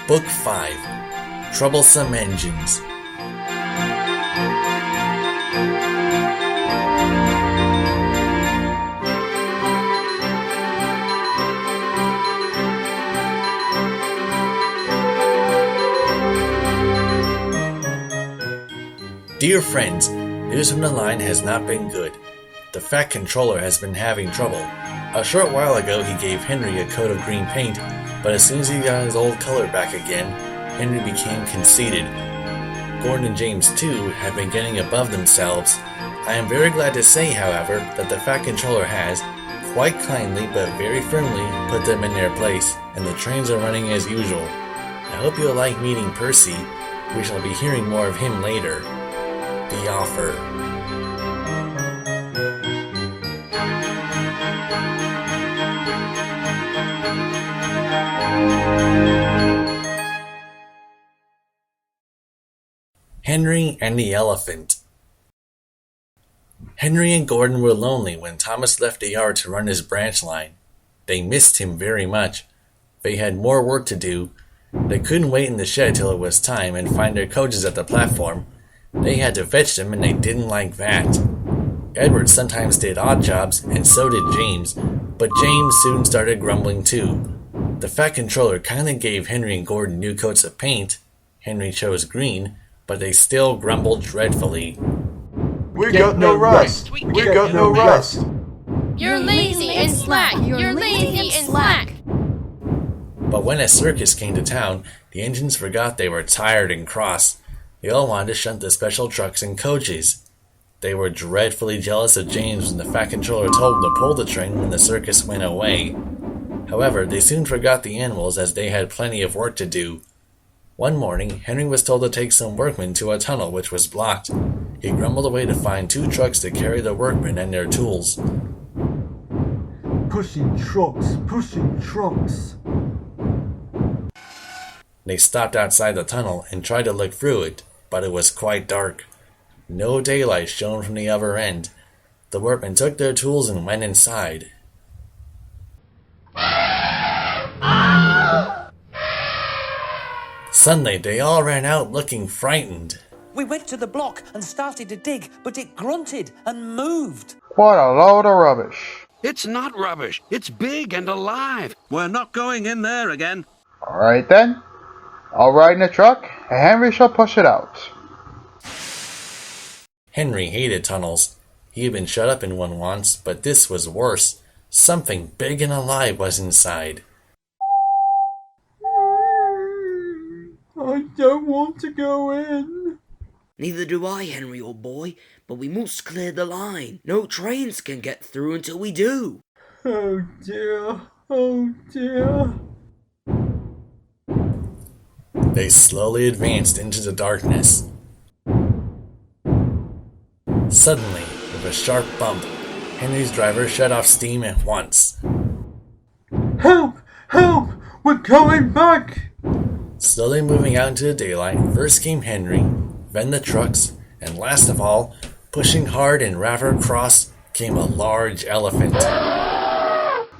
Book 5, Troublesome Engines. Dear friends, news from the line has not been good. The Fat Controller has been having trouble. A short while ago he gave Henry a coat of green paint, but as soon as he got his old color back again, Henry became conceited. Gordon and James too have been getting above themselves. I am very glad to say, however, that the Fat Controller has, quite kindly but very firmly, put them in their place, and the trains are running as usual. I hope you'll like meeting Percy. We shall be hearing more of him later. The offer. Henry and the Elephant. Henry and Gordon were lonely when Thomas left the yard to run his branch line. They missed him very much. They had more work to do. They couldn't wait in the shed till it was time and find their coaches at the platform. They had to fetch them, and they didn't like that. Edward sometimes did odd jobs, and so did James, but James soon started grumbling too. The Fat Controller kindly gave Henry and Gordon new coats of paint. Henry chose green, but they still grumbled dreadfully. We got no rust! We got no rust! You're lazy and slack! You're lazy and slack! But when a circus came to town, the engines forgot they were tired and cross. They all wanted to shunt the special trucks and coaches. They were dreadfully jealous of James when the Fat Controller told them to pull the train when the circus went away. However, they soon forgot the animals as they had plenty of work to do. One morning, Henry was told to take some workmen to a tunnel which was blocked. He grumbled away to find 2 trucks to carry the workmen and their tools. Pushing trucks. They stopped outside the tunnel and tried to look through it, but it was quite dark. No daylight shone from the other end. The workmen took their tools and went inside. Suddenly, they all ran out looking frightened. We went to the block and started to dig, but it grunted and moved. What a load of rubbish. It's not rubbish. It's big and alive. We're not going in there again. All right then. I'll ride in the truck, and Henry shall push it out. Henry hated tunnels. He had been shut up in one once, but this was worse. Something big and alive was inside. I don't want to go in. Neither do I, Henry, old boy, but we must clear the line. No trains can get through until we do. Oh dear. They slowly advanced into the darkness. Suddenly, with a sharp bump, Henry's driver shut off steam at once. Help! We're going back! Slowly moving out into the daylight, first came Henry, then the trucks, and last of all, pushing hard and rather cross, came a large elephant.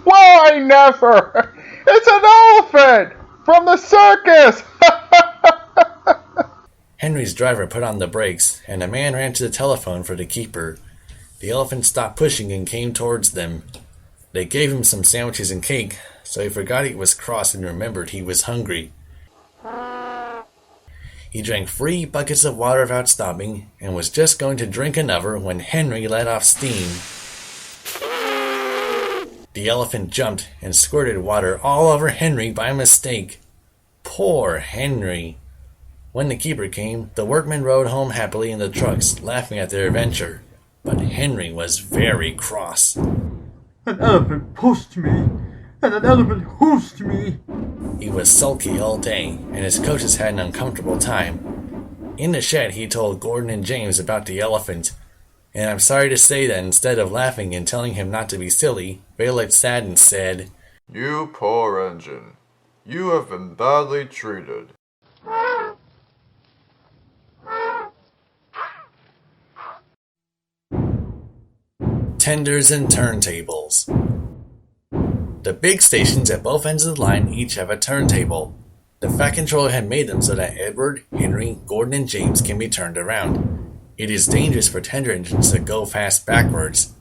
Why, never! It's an elephant! From the circus! Henry's driver put on the brakes, and a man ran to the telephone for the keeper. The elephant stopped pushing and came towards them. They gave him some sandwiches and cake, so he forgot he was cross and remembered he was hungry. He drank 3 buckets of water without stopping, and was just going to drink another when Henry let off steam. The elephant jumped and squirted water all over Henry by mistake. Poor Henry. When the keeper came, the workmen rode home happily in the trucks, laughing at their adventure. But Henry was very cross. An elephant pushed me, and an elephant hoosed me. He was sulky all day, and his coaches had an uncomfortable time. In the shed, he told Gordon and James about the elephant, and I'm sorry to say that instead of laughing and telling him not to be silly, they looked sad and said, "You poor engine. You have been badly treated." Tenders and turntables. The big stations at both ends of the line each have a turntable. The Fat Controller had made them so that Edward, Henry, Gordon, and James can be turned around. It is dangerous for tender engines to go fast backwards.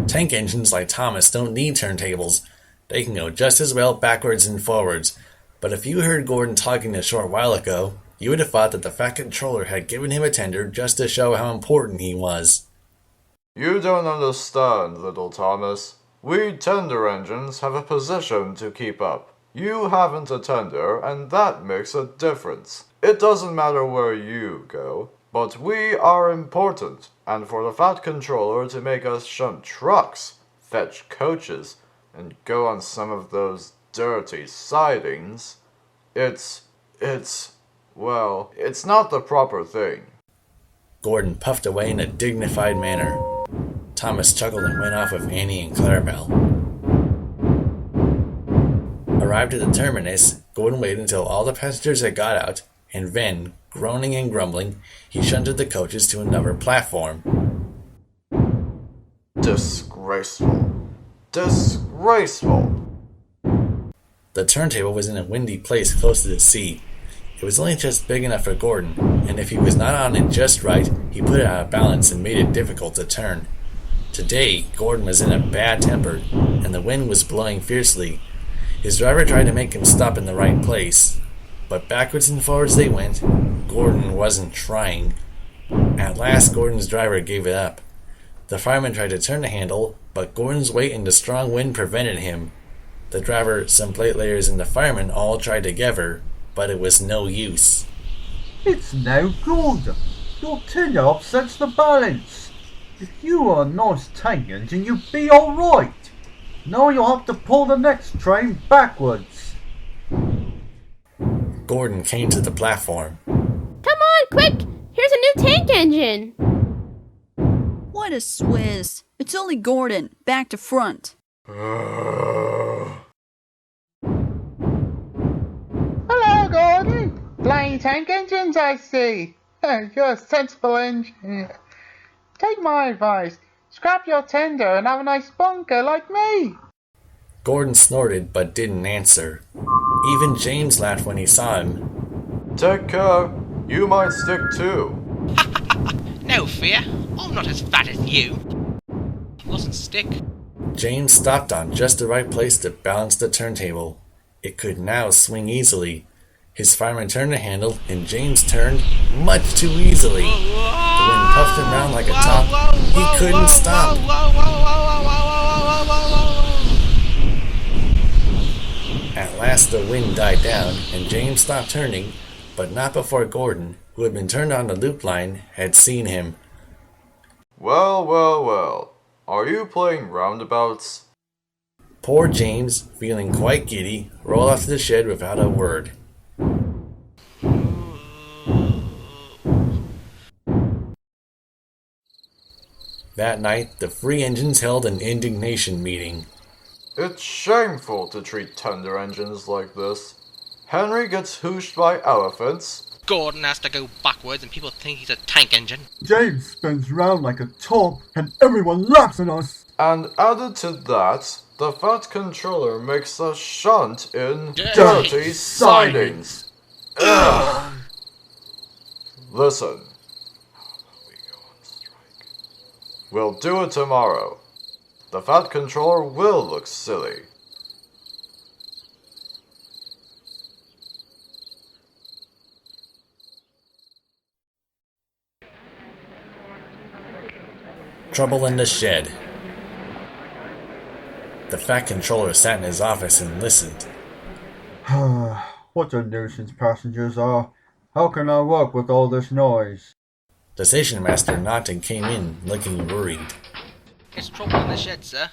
Tank engines like Thomas don't need turntables. They can go just as well backwards and forwards. But if you heard Gordon talking a short while ago, you would have thought that the Fat Controller had given him a tender just to show how important he was. You don't understand, little Thomas. We tender engines have a position to keep up. You haven't a tender, and that makes a difference. It doesn't matter where you go, but we are important, and for the Fat Controller to make us shunt trucks, fetch coaches, and go on some of those dirty sidings, well, it's not the proper thing. Gordon puffed away in a dignified manner. Thomas chuckled and went off with Annie and Clarabelle. Arrived at the terminus, Gordon waited until all the passengers had got out, and then, groaning and grumbling, he shunted the coaches to another platform. Disgraceful. Disgraceful. The turntable was in a windy place close to the sea. It was only just big enough for Gordon, and if he was not on it just right, he put it out of balance and made it difficult to turn. Today, Gordon was in a bad temper, and the wind was blowing fiercely. His driver tried to make him stop in the right place, but backwards and forwards they went. Gordon wasn't trying. At last, Gordon's driver gave it up. The fireman tried to turn the handle, but Gordon's weight and the strong wind prevented him. The driver, some plate layers, and the fireman all tried together, but it was no use. It's no good. Your tender upsets the balance. If you were a nice tank engine, you'd be alright. Now you'll have to pull the next train backwards. Gordon came to the platform. Come on, quick! Here's a new tank engine! What a Swiss. It's only Gordon. Back to front. Hello, Gordon. Flying tank engines, I see. You're a sensible engineer. Take my advice. Scrap your tender and have a nice bunker like me. Gordon snorted but didn't answer. Even James laughed when he saw him. Take care. You might stick too. No fear. I'm not as fat as you. Mustn't stick. James stopped on just the right place to balance the turntable. It could now swing easily. His fireman turned the handle, and James turned much too easily. The wind puffed him round like a top. He couldn't stop. At last the wind died down, and James stopped turning, but not before Gordon, who had been turned on the loop line, had seen him. Well, well, well. Are you playing roundabouts? Poor James, feeling quite giddy, rolled off to the shed without a word. That night, the three engines held an indignation meeting. It's shameful to treat tender engines like this. Henry gets hooshed by elephants. Gordon has to go backwards and people think he's a tank engine. James spins round like a top and everyone laughs at us. And added to that, the Fat Controller makes us shunt in Dirty sidings. Ugh. Listen. We'll do it tomorrow. The Fat Controller will look silly. Trouble in the shed. The Fat Controller sat in his office and listened. What a nuisance passengers are. How can I work with all this noise? The Stationmaster knocked and came in, looking worried. There's trouble in the shed, sir.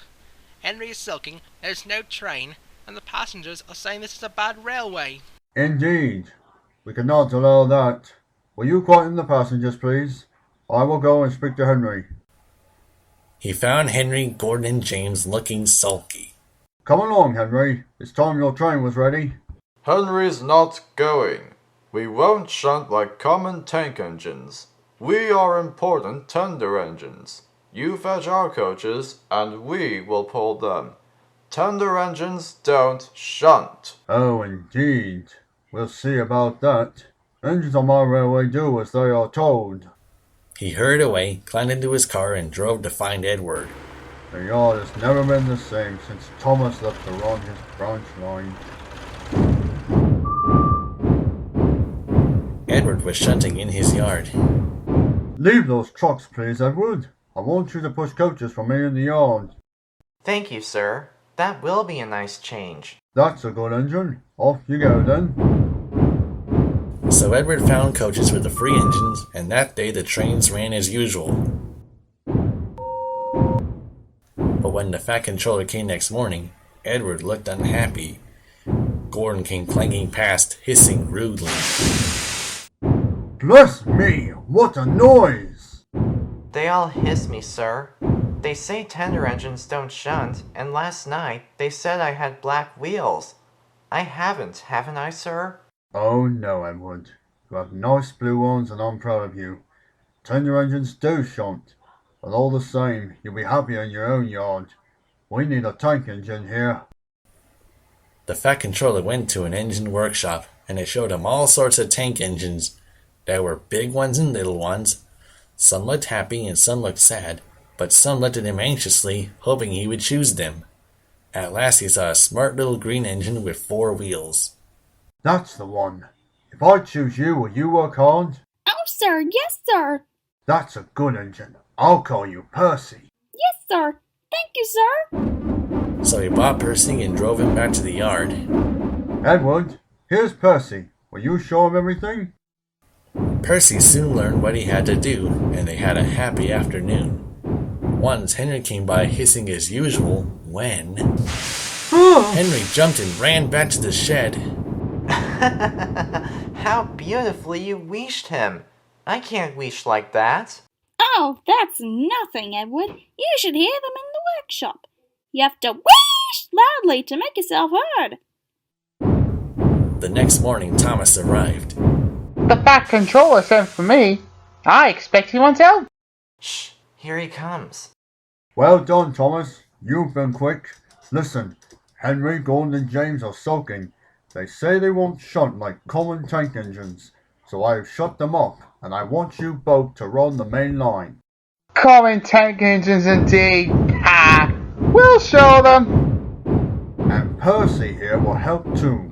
Henry is sulking, there's no train, and the passengers are saying this is a bad railway. Indeed. We cannot allow that. Will you quieten the passengers, please? I will go and speak to Henry. He found Henry, Gordon, and James looking sulky. Come along, Henry. It's time your train was ready. Henry's not going. We won't shunt like common tank engines. We are important tender engines. You fetch our coaches, and we will pull them. Tender engines don't shunt. Oh, indeed. We'll see about that. Engines on my railway do as they are told. He hurried away, climbed into his car, and drove to find Edward. The yard has never been the same since Thomas left to run his branch line. Edward was shunting in his yard. Leave those trucks, please, Edward. I want you to push coaches for me in the yard. Thank you, sir. That will be a nice change. That's a good engine. Off you go then. So Edward found coaches with the free engines, and that day the trains ran as usual. But when the Fat Controller came next morning, Edward looked unhappy. Gordon came clanging past, hissing rudely. Bless me, what a noise! They all hiss me, sir. They say tender engines don't shunt, and last night they said I had black wheels. I haven't I, sir? Oh no, Edward. You have nice blue ones and I'm proud of you. Tender engines do shunt, but all the same, you'll be happier in your own yard. We need a tank engine here. The Fat Controller went to an engine workshop, and they showed him all sorts of tank engines. There were big ones and little ones. Some looked happy and some looked sad, but some looked at him anxiously, hoping he would choose them. At last he saw a smart little green engine with 4 wheels. That's the one. If I choose you, will you work hard? Oh, sir, yes, sir. That's a good engine. I'll call you Percy. Yes, sir. Thank you, sir. So he bought Percy and drove him back to the yard. Edward, here's Percy. Will you show him everything? Percy soon learned what he had to do, and they had a happy afternoon. Once Henry came by hissing as usual, when Henry jumped and ran back to the shed. How beautifully you wheeshed him. I can't wheesh like that. Oh, that's nothing, Edward. You should hear them in the workshop. You have to wheesh loudly to make yourself heard. The next morning, Thomas arrived. The Fat Controller sent for me. I expect he wants help. Shh, here he comes. Well done, Thomas. You've been quick. Listen, Henry, Gordon and James are sulking. They say they won't shunt like common tank engines, so I have shut them up, and I want you both to run the main line. Common tank engines indeed. Ha! We'll show them. And Percy here will help too.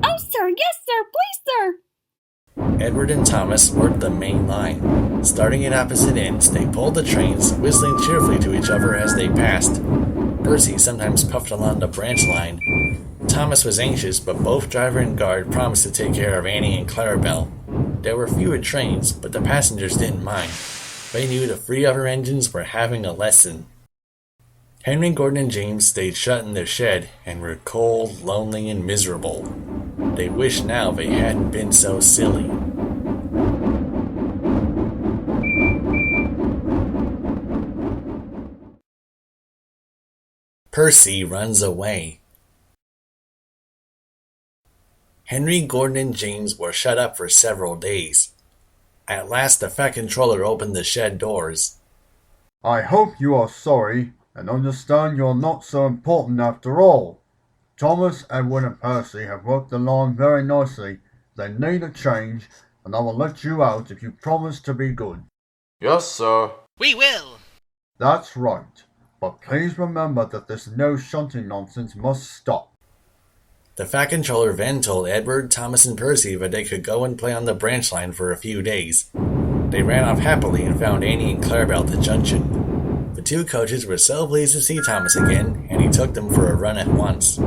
Oh, sir, yes, sir, please, sir. Edward and Thomas worked the main line. Starting at opposite ends, they pulled the trains, whistling cheerfully to each other as they passed. Percy sometimes puffed along the branch line. Thomas was anxious, but both driver and guard promised to take care of Annie and Clarabelle. There were fewer trains, but the passengers didn't mind. They knew the 3 other engines were having a lesson. Henry, Gordon, and James stayed shut in their shed and were cold, lonely, and miserable. They wished now they hadn't been so silly. Percy runs away. Henry, Gordon, and James were shut up for several days. At last the Fat Controller opened the shed doors. I hope you are sorry, and understand you're not so important after all. Thomas, Edward, and Percy have worked the line very nicely. They need a change, and I will let you out if you promise to be good. Yes, sir. We will. That's right. But please remember that this no shunting nonsense must stop. The Fat Controller then told Edward, Thomas, and Percy that they could go and play on the branch line for a few days. They ran off happily and found Annie and Clarabelle at the junction. The 2 coaches were so pleased to see Thomas again, and he took them for a run at once.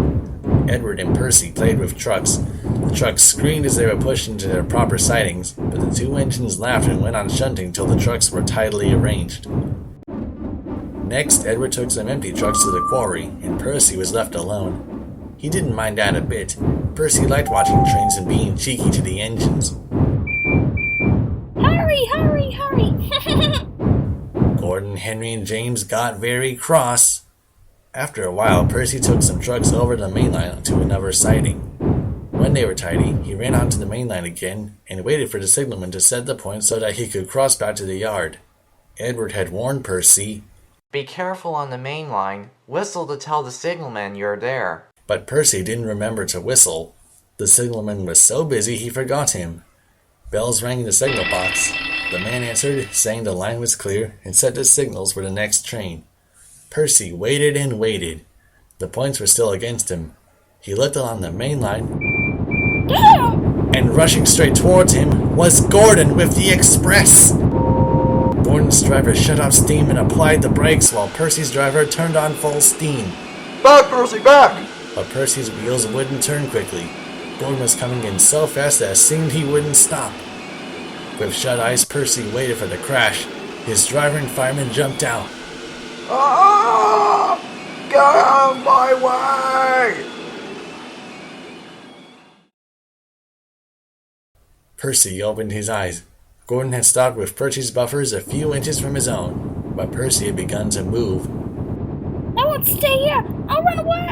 Edward and Percy played with trucks. The trucks screamed as they were pushed into their proper sidings, but the 2 engines laughed and went on shunting till the trucks were tidily arranged. Next, Edward took some empty trucks to the quarry, and Percy was left alone. He didn't mind that a bit. Percy liked watching trains and being cheeky to the engines. Hurry, hurry, hurry. Gordon, Henry, and James got very cross. After a while, Percy took some trucks over the main line to another siding. When they were tidy, he ran onto the main line again and waited for the signalman to set the point so that he could cross back to the yard. Edward had warned Percy, Be careful on the main line. Whistle to tell the signalman you're there. but Percy didn't remember to whistle. The signalman was so busy he forgot him. Bells rang in the signal box. The man answered, saying the line was clear, and set the signals for the next train. Percy waited and waited. The points were still against him. He looked along the main line, and rushing straight towards him was Gordon with the express. Gordon's driver shut off steam and applied the brakes while Percy's driver turned on full steam. Back, Percy, back! But Percy's wheels wouldn't turn quickly. Gordon was coming in so fast that it seemed he wouldn't stop. With shut eyes, Percy waited for the crash. His driver and fireman jumped out. Ah! Get out of my way! Percy opened his eyes. Gordon had stopped with Percy's buffers a few inches from his own, but Percy had begun to move. I won't stay here! I'll run away!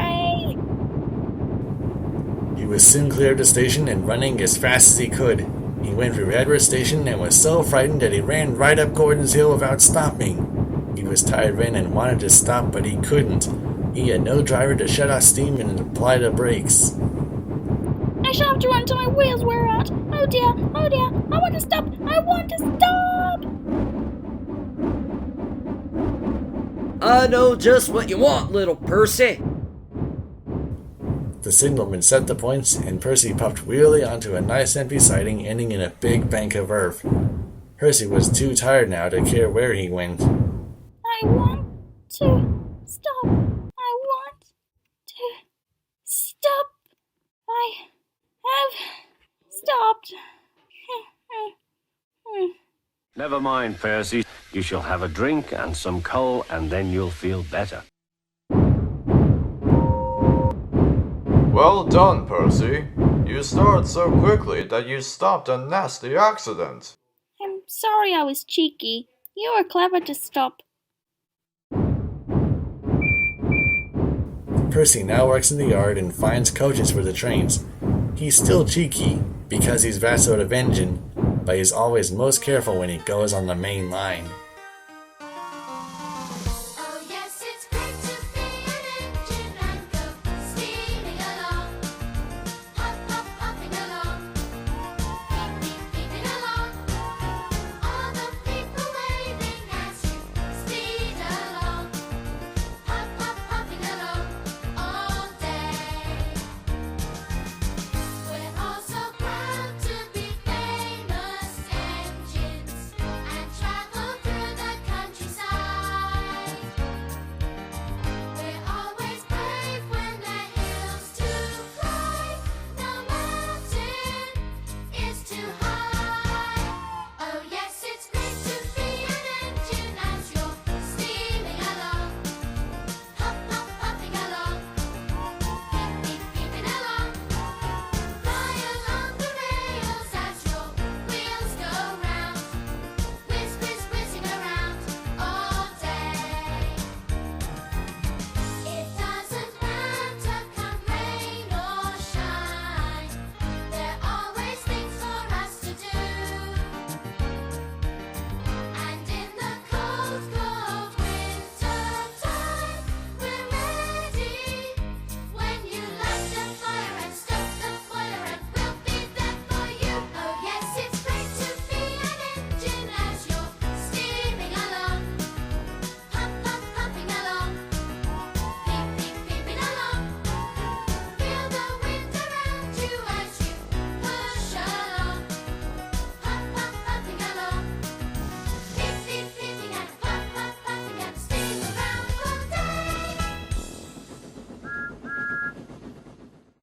He was soon clear of the station and running as fast as he could. He went through Edward Station and was so frightened that he ran right up Gordon's hill without stopping. He was tired then and wanted to stop, but he couldn't. He had no driver to shut off steam and apply the brakes. I shall have to run till my wheels wear out. Oh dear, oh dear, I want to stop, I want to stop! I know just what you want, little Percy. The signalman set the points, and Percy puffed wearily onto a nice empty siding ending in a big bank of earth. Percy was too tired now to care where he went. I want to stop. I want to stop. I have stopped. Never mind, Percy. You shall have a drink and some coal, and then you'll feel better. Well done, Percy. You started so quickly that you stopped a nasty accident. I'm sorry I was cheeky. You were clever to stop. Percy now works in the yard and finds coaches for the trains. He's still cheeky because he's that sort of engine, but he's always most careful when he goes on the main line.